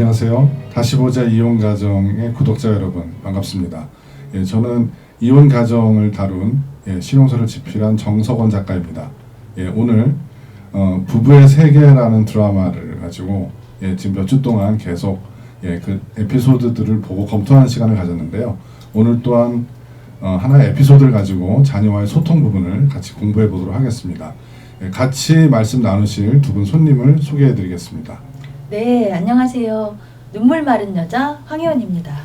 안녕하세요. 다시 보자 이혼 가정의 구독자 여러분 반갑습니다. 저는 이혼 가정을 다룬 실용서를 집필한 정석원 작가입니다. 오늘 부부의 세계라는 드라마를 가지고 지금 몇 주 동안 계속 그 에피소드들을 보고 검토하는 시간을 가졌는데요. 오늘 또한 하나의 에피소드를 가지고 자녀와의 소통 부분을 같이 공부해 보도록 하겠습니다. 같이 말씀 나누실 두 분 손님을 소개해 드리겠습니다. 네, 안녕하세요. 눈물 마른 여자 황혜원입니다.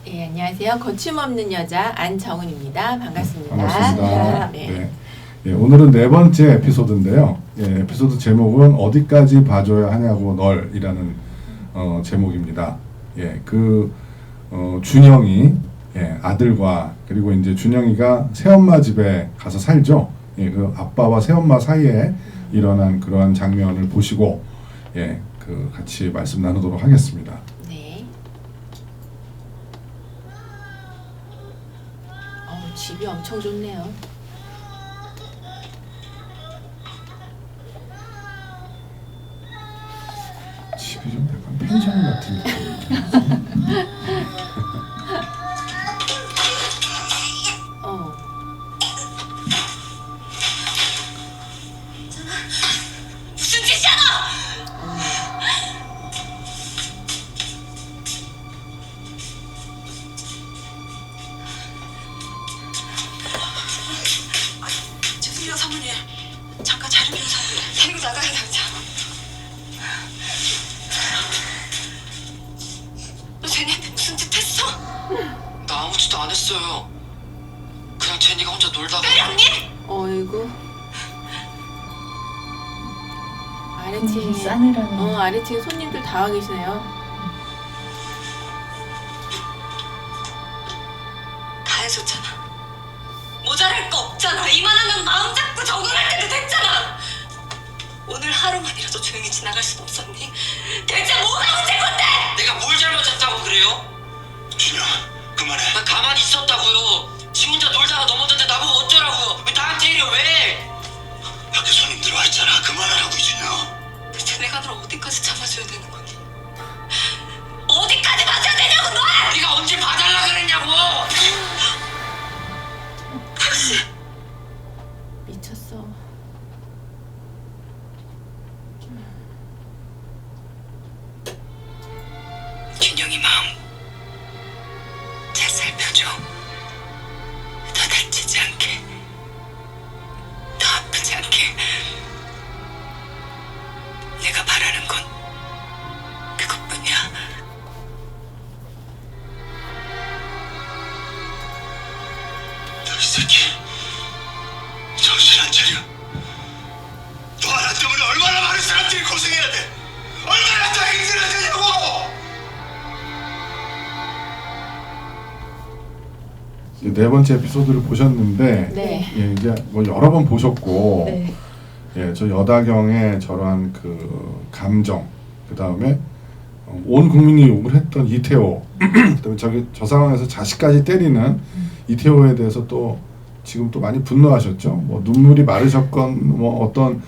네, 안녕하세요. 거침없는 여자 안정은입니다. 반갑습니다. 반갑습니다. 네. 오늘은 네 번째 에피소드인데요. 에피소드 제목은 어디까지 봐줘야 하냐고 널이라는 제목입니다. 준영이 아들과 그리고 이제 준영이가 새엄마 집에 가서 살죠. 그 아빠와 새엄마 사이에 일어난 그러한 장면을 보시고 같이 말씀 나누도록 하겠습니다. 네. 집이 엄청 좋네요. 집이 좀 약간 펜션 같은 느낌. 무슨 짓이야 너! 죄송해요 사모님. 잠깐 자료 조사를 데리고 나가야 당장. 너 제니한테 무슨 짓 했어? 나 아무 짓도 안 했어요. 그냥 제니가 혼자 놀다가. 때렸니? 어이구. 아래층에 싸늘하네. 아래층에 손님들 다 와 계시네요. 다 해줬잖아. 모자랄 거 없잖아. 이만하면 마음 잡고 적응할 때도 됐잖아. 오늘 하루만이라도 조용히 지나갈 순 없었니? 대체 뭐가 문제 건데? 내가 뭘 잘못했다고 그래요? 준영, 그만해. 나 가만히 있었다고요. 지 혼자 놀다가 넘어졌는데 나보고 어쩌라고요? 왜 나한테 이래 왜? 밖에 손님들 와 있잖아. 그만하라고 준영. 대체 내가 널 어디까지 잡아줘야 되는 거니? 어디까지 봐줘야 되냐고 널! 네가 언제 봐달라 그랬냐고. 미쳤어. 준영이 마음 잘 살펴줘. 더 다치지 않게, 더 아프지 않게. 내가 바라는 건 그것뿐이야. 너 이 새끼, 정신 안 차려. 너 하나 때문에 얼마나 많은 사람들이 고생해야 돼. 얼마나 더 힘들어야 되냐고. 네 번째 에피소드를 보셨는데 네. 이제 뭐 여러 번 보셨고 네. 저 여다경의 저러한 그 감정, 그 다음에 온 국민이 욕을 했던 이태호, 그다음에 저 상황에서 자식까지 때리는 이태호에 대해서 또 지금 또 많이 분노하셨죠. 뭐 눈물이 마르셨건 뭐 어떤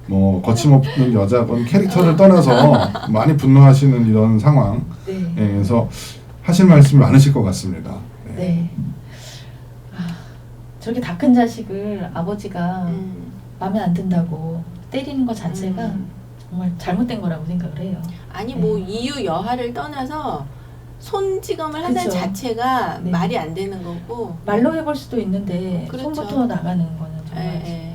뭐 거침없는 여자건 캐릭터를 떠나서 많이 분노하시는 이런 상황. 네. 그래서 하실 말씀이 많으실 것 같습니다. 네. 저렇게 다 큰 자식을 아버지가 마음에 안 든다고 때리는 것 자체가 정말 잘못된 거라고 생각을 해요. 아니 네. 뭐 이유 여하를 떠나서 손찌검을 한다는 그쵸. 자체가 네. 말이 안 되는 거고. 말로 해볼 수도 있는데 그렇죠. 손부터 나가는 거는 정말 예.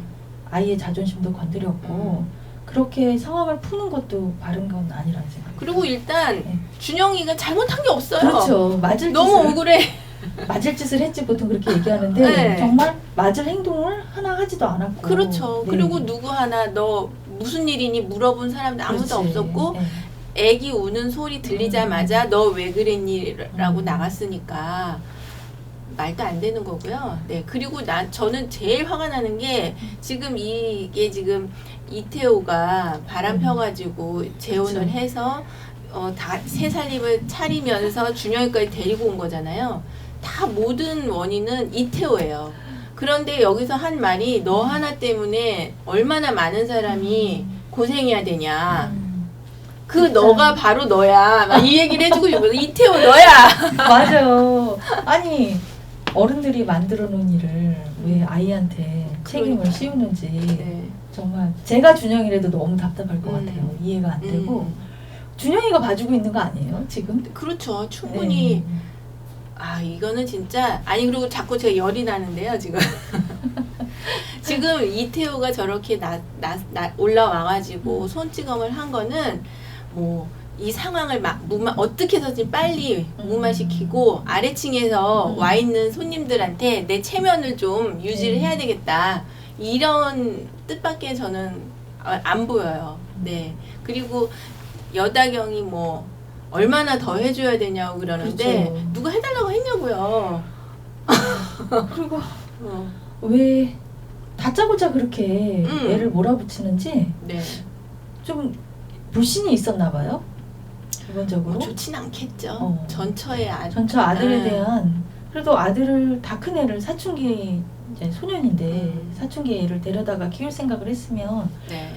아이의 자존심도 건드렸고 그렇게 상황을 푸는 것도 바른 건 아니라는 생각. 그리고 일단 네. 준영이가 잘못한 게 없어요. 그렇죠. 맞을 너무 짓을 억울해. 맞을 짓을 했지 보통 그렇게 얘기하는데 네. 정말 맞을 행동을 하나 하지도 않았고. 그렇죠. 네. 그리고 누구 하나 너 무슨 일이니 물어본 사람도 아무도 그렇지. 없었고 네. 애기 우는 소리 들리자마자 너 왜 그랬니? 라고 나갔으니까 말도 안 되는 거고요. 네. 그리고 저는 제일 화가 나는 게 지금 이게 지금 이태호가 바람 펴가지고 재혼을 그쵸. 해서 다 새 살림을 차리면서 준영이까지 데리고 온 거잖아요. 다 모든 원인은 이태호예요. 그런데 여기서 한 말이 너 하나 때문에 얼마나 많은 사람이 고생해야 되냐. 그 진짜. 너가 바로 너야. 막 이 얘기를 해주고 싶어서 이태호 너야. 맞아요. 아니 어른들이 만들어 놓은 일을 왜 아이한테 책임을 그러니까요. 씌우는지 네. 정말 제가 준영이라도 너무 답답할 것 음. 같아요. 이해가 안 되고 음. 준영이가 봐주고 있는 거 아니에요 지금? 그렇죠. 충분히 네. 아 이거는 진짜 아니 그리고 자꾸 제가 열이 나는데요 지금. 지금 이태호가 저렇게 올라와가지고 손찌검을 한 거는 뭐 이 상황을 어떻게 해서든 빨리 무마시키고 아래층에서 와 있는 손님들한테 내 체면을 좀 유지를 해야 되겠다 이런 뜻밖에 저는 안 보여요. 네. 그리고 여다경이 뭐 얼마나 더 해줘야 되냐고 그러는데 그렇죠. 누가 해달라고 했냐고요. 그리고 어. 왜 다짜고짜 그렇게 애를 몰아붙이는지 네. 좀 불신이 있었나 봐요. 기본적으로. 뭐 좋진 않겠죠. 어. 전처의 전처 아들에 네. 대한 그래도 아들을 다 큰 애를 사춘기 이제 소년인데 음. 사춘기 애를 데려다가 키울 생각을 했으면 네.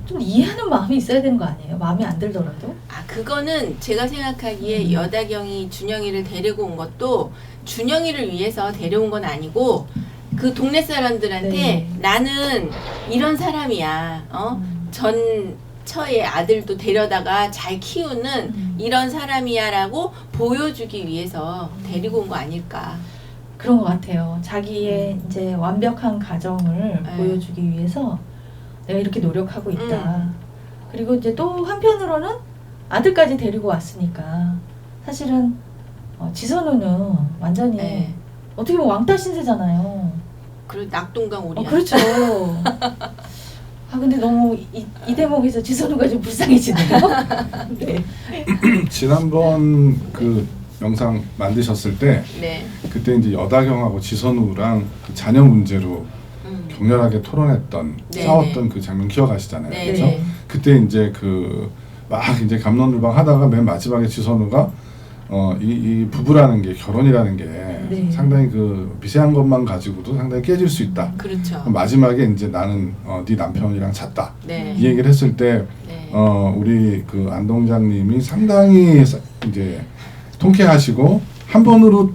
좀 이해하는 마음이 있어야 되는 거 아니에요? 마음에 안 들더라도. 아 그거는 제가 생각하기에 여다경이 준영이를 데리고 온 것도 준영이를 위해서 데려온 건 아니고 그 동네 사람들한테 네. 나는 이런 사람이야. 전처의 아들도 데려다가 잘 키우는 이런 사람이야라고 보여주기 위해서 데리고 온 거 아닐까. 그런 것 같아요. 자기의 이제 완벽한 가정을 네. 보여주기 위해서 내가 이렇게 노력하고 있다. 그리고 이제 또 한편으로는 아들까지 데리고 왔으니까 사실은 지선우는 완전히 네. 어떻게 보면 왕따 신세잖아요. 그리고 낙동강 오리야. 그렇죠. 아 근데 너무 이 대목에서 지선우가 좀 불쌍해지네요. 네. 지난번 그 영상 만드셨을 때 네. 그때 이제 여다경하고 지선우랑 그 자녀 문제로 격렬하게 토론했던 네, 싸웠던 그 장면 기억하시잖아요. 네, 그래서 네. 그때 이제 막 이제 갑론을방 하다가 맨 마지막에 지선우가 이 부부라는 게 결혼이라는 게 네. 상당히 그 미세한 것만 가지고도 상당히 깨질 수 있다. 그렇죠. 마지막에 이제 나는 네 남편이랑 잤다. 네. 이 얘기를 했을 때 네. 우리 그 안동장님이 상당히 이제 통쾌하시고 한 번으로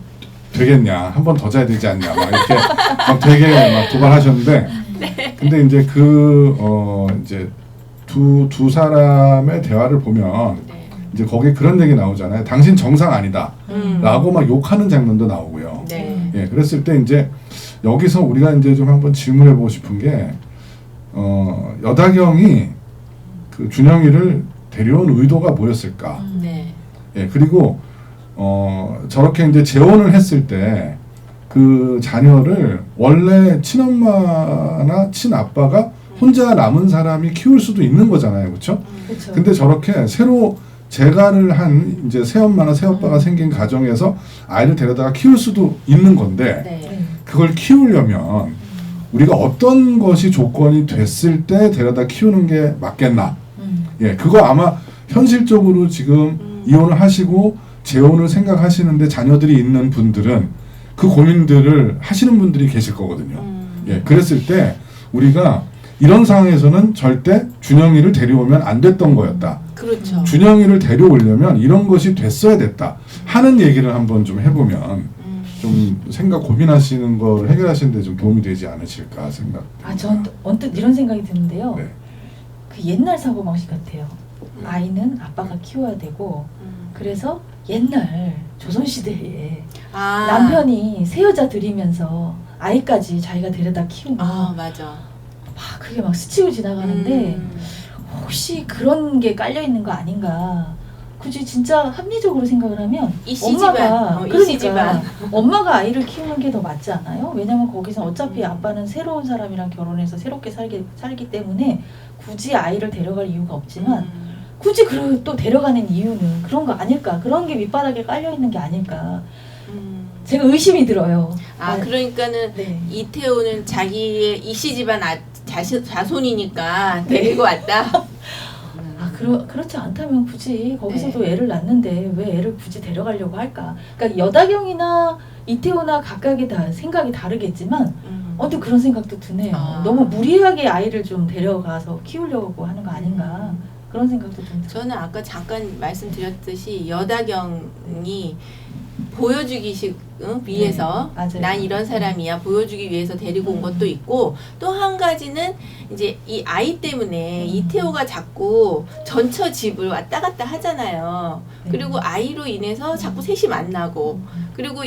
되겠냐, 한 번 더 자야 되지 않냐, 막 이렇게 막 되게 막 도발하셨는데, 근데 이제 이제 두 사람의 대화를 보면 네. 이제 거기에 그런 얘기 나오잖아요. 당신 정상 아니다, 라고 막 욕하는 장면도 나오고요. 네. 예, 그랬을 때 이제 여기서 우리가 이제 좀 한번 질문해 보고 싶은 게, 여다경이 그 준영이를 데려온 의도가 뭐였을까? 네. 예, 그리고 저렇게 이제 재혼을 했을 때 그 자녀를 원래 친엄마나 친아빠가 혼자 남은 사람이 키울 수도 있는 거잖아요, 그렇죠? 그렇죠. 근데 저렇게 새로 재가를 한 이제 새엄마나 새아빠가 생긴 가정에서 아이를 데려다가 키울 수도 있는 건데 네. 네. 그걸 키우려면 우리가 어떤 것이 조건이 됐을 때 데려다 키우는 게 맞겠나? 예, 그거 아마 현실적으로 지금 이혼을 하시고 재혼을 생각하시는데 자녀들이 있는 분들은 그 고민들을 하시는 분들이 계실 거거든요. 예, 그랬을 때 우리가 이런 상황에서는 절대 준영이를 데려오면 안 됐던 거였다. 그렇죠. 준영이를 데려오려면 이런 것이 됐어야 됐다 하는 얘기를 한번 좀 해보면 좀 생각 고민하시는 걸 해결하시는 데 좀 도움이 되지 않으실까 생각. 전 언뜻 이런 생각이 드는데요. 네. 그 옛날 사고방식 같아요. 아이는 아빠가 키워야 되고 그래서 옛날 조선시대에 아. 남편이 새 여자 들이면서 아이까지 자기가 데려다 키우면 아 맞아. 막 그게 막 스치고 지나가는데 혹시 그런 게 깔려 있는 거 아닌가? 굳이 진짜 합리적으로 생각을 하면 이씨 엄마가 집안, 이씨 집안. 엄마가 아이를 키우는 게 더 맞지 않아요? 왜냐면 거기서 어차피 아빠는 새로운 사람이랑 결혼해서 새롭게 살기 때문에 굳이 아이를 데려갈 이유가 없지만 굳이 또 데려가는 이유는 그런 거 아닐까? 그런 게 밑바닥에 깔려 있는 게 아닐까? 제가 의심이 들어요. 아 그러니까는 네. 이태호는 자기의 이씨 집안 자손이니까 데리고 왔다. 그렇지 않다면 굳이 거기서도 애를 낳는데 왜 애를 굳이 데려가려고 할까? 그러니까 여다경이나 이태호나 각각의 다 생각이 다르겠지만 또 그런 생각도 드네요. 아. 너무 무리하게 아이를 좀 데려가서 키우려고 하는 거 아닌가? 그런 생각도 좀 들어요. 저는 아까 잠깐 말씀드렸듯이 여다경이 보여주기식 위해서 네, 맞아요. 난 이런 사람이야 보여주기 위해서 데리고 온 것도 있고 또 한 가지는 이제 이 아이 때문에 이태호가 자꾸 전처 집을 왔다 갔다 하잖아요. 네. 그리고 아이로 인해서 자꾸 셋이 만나고 그리고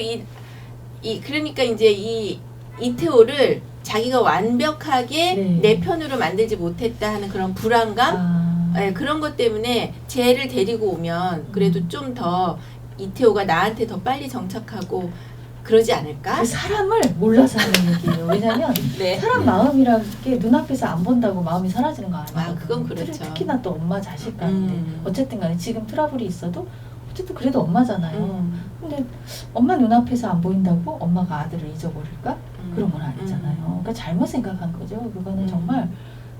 그러니까 이제 이 이태호를 자기가 완벽하게 네. 내 편으로 만들지 못했다 하는 그런 불안감 네, 그런 것 때문에 쟤를 데리고 오면 그래도 좀 더 이태호가 나한테 더 빨리 정착하고 그러지 않을까? 그 사람을 몰라서 하는 얘기예요. 왜냐면 네. 사람 마음이라는 게 눈앞에서 안 본다고 마음이 사라지는 거 아니에요. 아, 그건 그렇죠. 특히나 또 엄마 자식 간인데 어쨌든 간에 지금 트러블이 있어도 어쨌든 그래도 엄마잖아요. 근데 엄마 눈앞에서 안 보인다고 엄마가 아들을 잊어버릴까? 그런 건 아니잖아요. 그러니까 잘못 생각한 거죠. 그거는 정말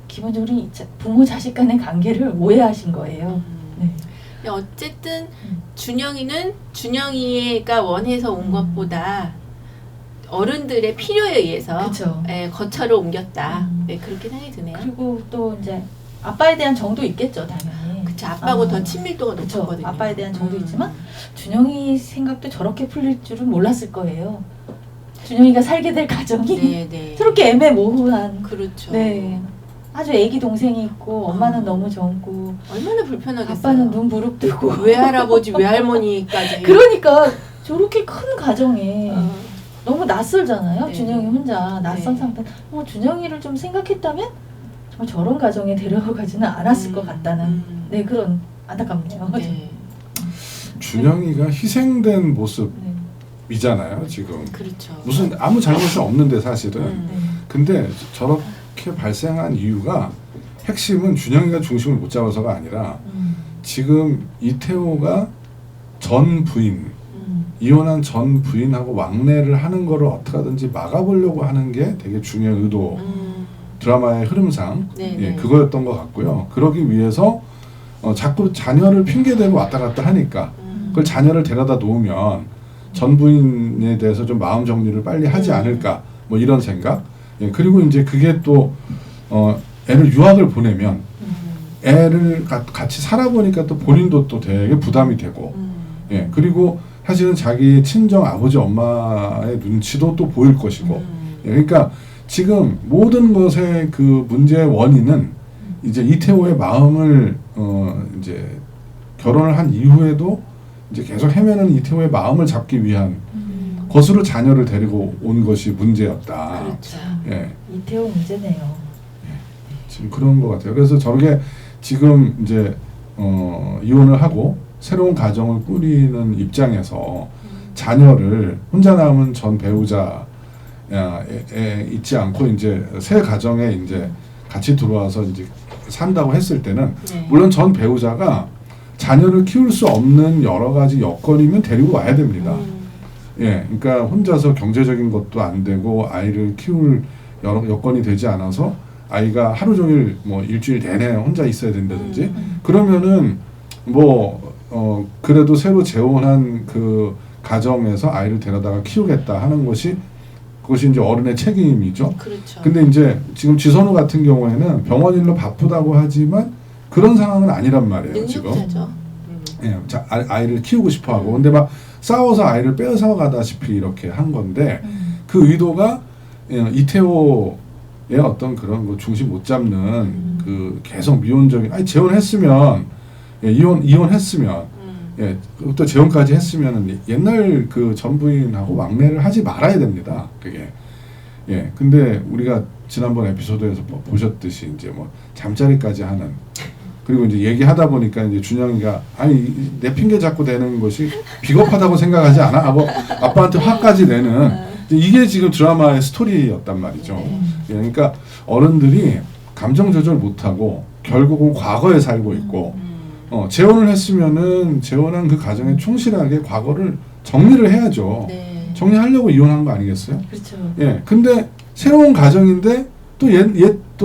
기본적으로 이 부모 자식 간의 관계를 오해하신 거예요. 네. 어쨌든 준영이는 준영이가 원해서 온 것보다 어른들의 필요에 의해서 그쵸. 예, 거처를 옮겼다. 네, 그렇게 생각이 드네요. 그리고 또 이제 아빠에 대한 정도 있겠죠, 당연히. 그쵸, 아빠하고 아, 더 친밀도가 그쵸. 높거든요. 아빠에 대한 정도 있지만 준영이 생각도 저렇게 풀릴 줄은 몰랐을 거예요. 준영이가 살게 될 가정이 네, 네. 저렇게 애매모호한. 그렇죠. 네. 아주 애기 동생이 있고 엄마는 너무 젊고 얼마나 불편하겠어요. 아빠는 눈 부릅뜨고 외할아버지, 외할머니까지. 그러니까 저렇게 큰 가정에 어. 너무 낯설잖아요. 네. 준영이 혼자 낯선 네. 상태. 준영이를 좀 생각했다면 정말 저런 가정에 데려가지는 않았을 것 같다는 네 그런 안타깝네요. 네. 준영이가 희생된 네. 모습이잖아요 지금. 그렇죠. 무슨 아무 잘못이 없는데 사실은. 네. 근데 저렇게 발생한 이유가 핵심은 준영이가 중심을 못 잡아서가 아니라 지금 이태호가 전 부인 이혼한 전 부인하고 왕래를 하는 거를 어떻게 하든지 막아보려고 하는 게 되게 중요한 의도 드라마의 흐름상 네, 예, 네. 그거였던 것 같고요. 그러기 위해서 자꾸 자녀를 핑계대고 왔다 갔다 하니까 그걸 자녀를 데려다 놓으면 전 부인에 대해서 좀 마음 정리를 빨리 하지 않을까 뭐 이런 생각. 예, 그리고 이제 그게 또 애를 유학을 보내면 애를 같이 살아보니까 또 본인도 또 되게 부담이 되고 예, 그리고 사실은 자기 친정 아버지 엄마의 눈치도 또 보일 것이고 예, 그러니까 지금 모든 것의 그 문제의 원인은 이제 이태호의 마음을 이제 결혼을 한 이후에도 이제 계속 헤매는 이태호의 마음을 잡기 위한 것으로 자녀를 데리고 온 것이 문제였다. 그렇죠. 예, 이태호 문제네요. 지금 그런 것 같아요. 그래서 저렇게 지금 이제 이혼을 하고 새로운 가정을 꾸리는 입장에서 자녀를 혼자 남은 전 배우자에 있지 않고 이제 새 가정에 이제 같이 들어와서 이제 산다고 했을 때는 네. 물론 전 배우자가 자녀를 키울 수 없는 여러 가지 여건이면 데리고 와야 됩니다. 예, 그러니까 혼자서 경제적인 것도 안 되고 아이를 키울 여러 여건이 되지 않아서 아이가 하루 종일 뭐 일주일 내내 혼자 있어야 된다든지 그러면은 뭐 그래도 새로 재혼한 그 가정에서 아이를 데려다가 키우겠다 하는 것이 그것이 이제 어른의 책임이죠. 그렇죠. 근데 이제 지금 지선우 같은 경우에는 병원 일로 바쁘다고 하지만 그런 상황은 아니란 말이에요. 지금. 능력자죠. 예, 아이를 키우고 싶어하고 근데 막 싸워서 아이를 빼앗아 가다시피 이렇게 한 건데 그 의도가 이태호의 어떤 그런 거 중심 못 잡는 그 계속 미온적인 아니 재혼했으면 예, 이혼했으면 예, 또 재혼까지 했으면은 옛날 그 전부인하고 왕래를 하지 말아야 됩니다. 그게 예, 근데 우리가 지난번 에피소드에서 보셨듯이 이제 뭐 잠자리까지 하는 그리고 이제 얘기하다 보니까 이제 준영이가 아니 내 핑계 잡고 되는 것이 비겁하다고 생각하지 않아? 하고 아빠한테 화까지 내는 이게 지금 드라마의 스토리였단 말이죠. 예, 그러니까 어른들이 감정 조절 못하고 결국은 과거에 살고 있고 재혼을 했으면은 재혼한 그 가정에 충실하게 과거를 정리를 해야죠. 네. 정리하려고 이혼한 거 아니겠어요? 그렇죠. 예, 근데 새로운 가정인데 또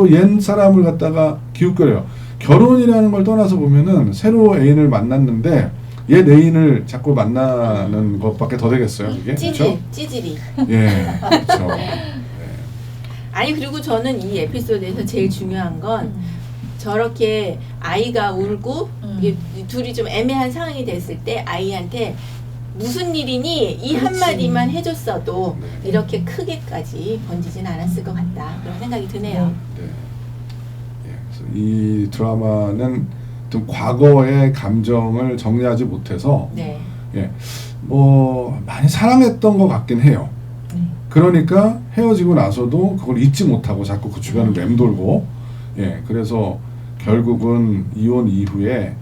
옛 사람을 갖다가 기웃거려요. 결혼이라는 걸 떠나서 보면은 새로 애인을 만났는데 옛 애인을 자꾸 만나는 것밖에 더 되겠어요, 그게? 찌질이. 예, 그렇죠. 아니 그리고 저는 이 에피소드에서 제일 중요한 건 저렇게 아이가 울고 이게 둘이 좀 애매한 상황이 됐을 때 아이한테 무슨 일이니 이 그렇지. 한마디만 해줬어도 네. 이렇게 크게까지 번지진 않았을 것 같다 그런 생각이 드네요. 네. 예, 그래서 이 드라마는 좀 과거의 감정을 정리하지 못해서 네. 예, 뭐 많이 사랑했던 것 같긴 해요. 네. 그러니까 헤어지고 나서도 그걸 잊지 못하고 자꾸 그 주변을 맴돌고, 예, 그래서 결국은 이혼 이후에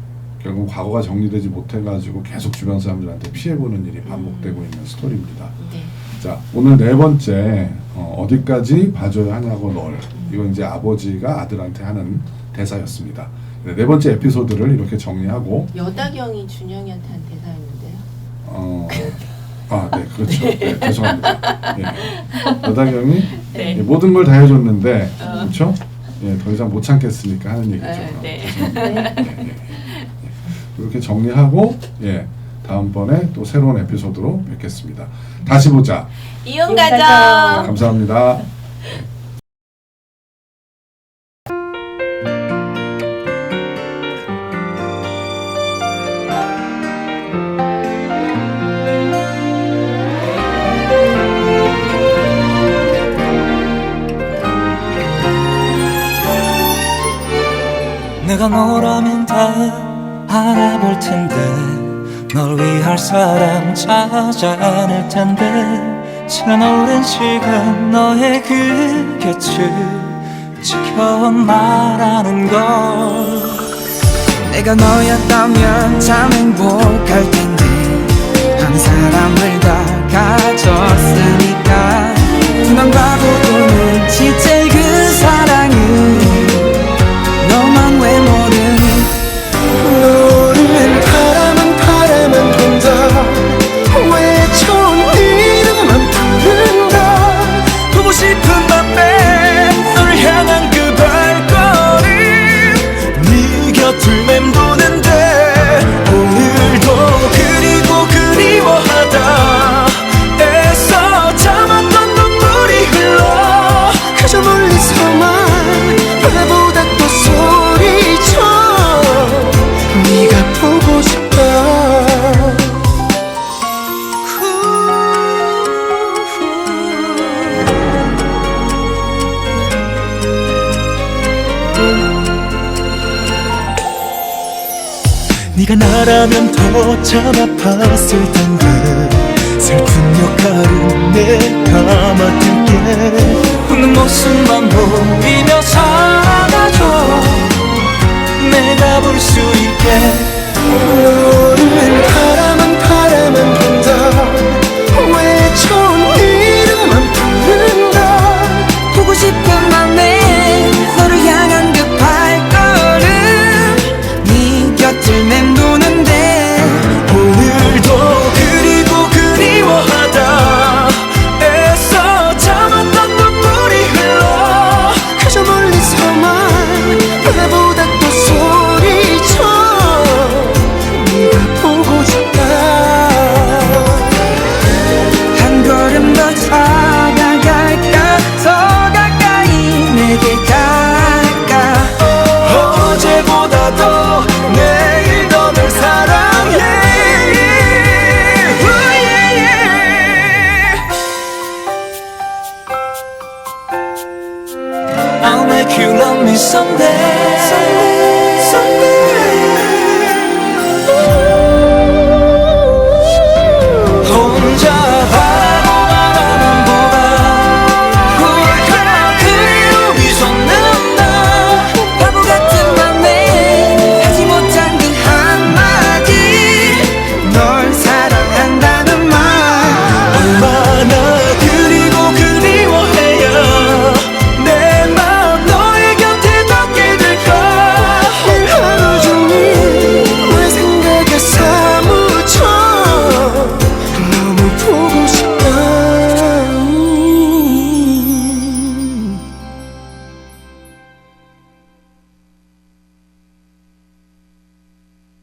결국 과거가 정리되지 못해가지고 계속 주변 사람들한테 피해보는 일이 반복되고 있는 스토리입니다. 네. 자, 오늘 네 번째 어디까지 봐줘야 하냐고 널. 이건 이제 아버지가 아들한테 하는 대사였습니다. 네 번째 에피소드를 이렇게 정리하고 여다경이 준영이한테 한 대사였는데요. 네, 그렇죠. 네, 죄송합니다. 예. 여다경이 네. 예, 모든 걸 다 해줬는데, 그렇죠? 예, 더 이상 못 참겠으니까 하는 얘기죠. 네. 죄송합니다. 예, 예. 이렇게 정리하고, 예, 다음번에 또 새로운 에피소드로 뵙겠습니다. 다시 보자. 이혼 가정. 가정. 감사합니다. 내가 너라면 다 알아볼 텐데 널 위할 사람 찾아낼 텐데 지난 오랜 시간 너의 그 곁을 지켜온 나라는 걸 내가 너였다면 참 행복할 텐데 한 사람을 다 가졌으니까 두눈 바보고는 진짜 그 사랑은 너만 왜 모르니 모르는 바람은 본다 왜 좋은 이름만 부른다 보고 싶은 밤에 너를 향한 그 발걸음 네 곁을 맴도는데 오늘도 그리고 그리워하다 애써 참았던 눈물이 흘러 그저 멀리서만 바보다 또 소리쳐 네가 보고 싶다 네가 나라면 더 참 아팠을 텐데 슬픈 역할은 내가 맡을게 웃는 모습만 보이며 살아줘 내가 볼 수 있게 모르는 바람은 본다 왜 좋은 이름만 부른다 보고 싶은 맘에 너를 향한 그 발걸음 네 곁을 맴도는데 오늘도 그리고 그리워하다 애써 참았던 눈물이 흘러 그저 멀리서만 바보다 또 소리쳐 네가 보고 싶다 한 걸음 더 다가갈까 더 가까이 내게 갈까 어제보다 더 내일 더 널 사랑해 I'll make you love me someday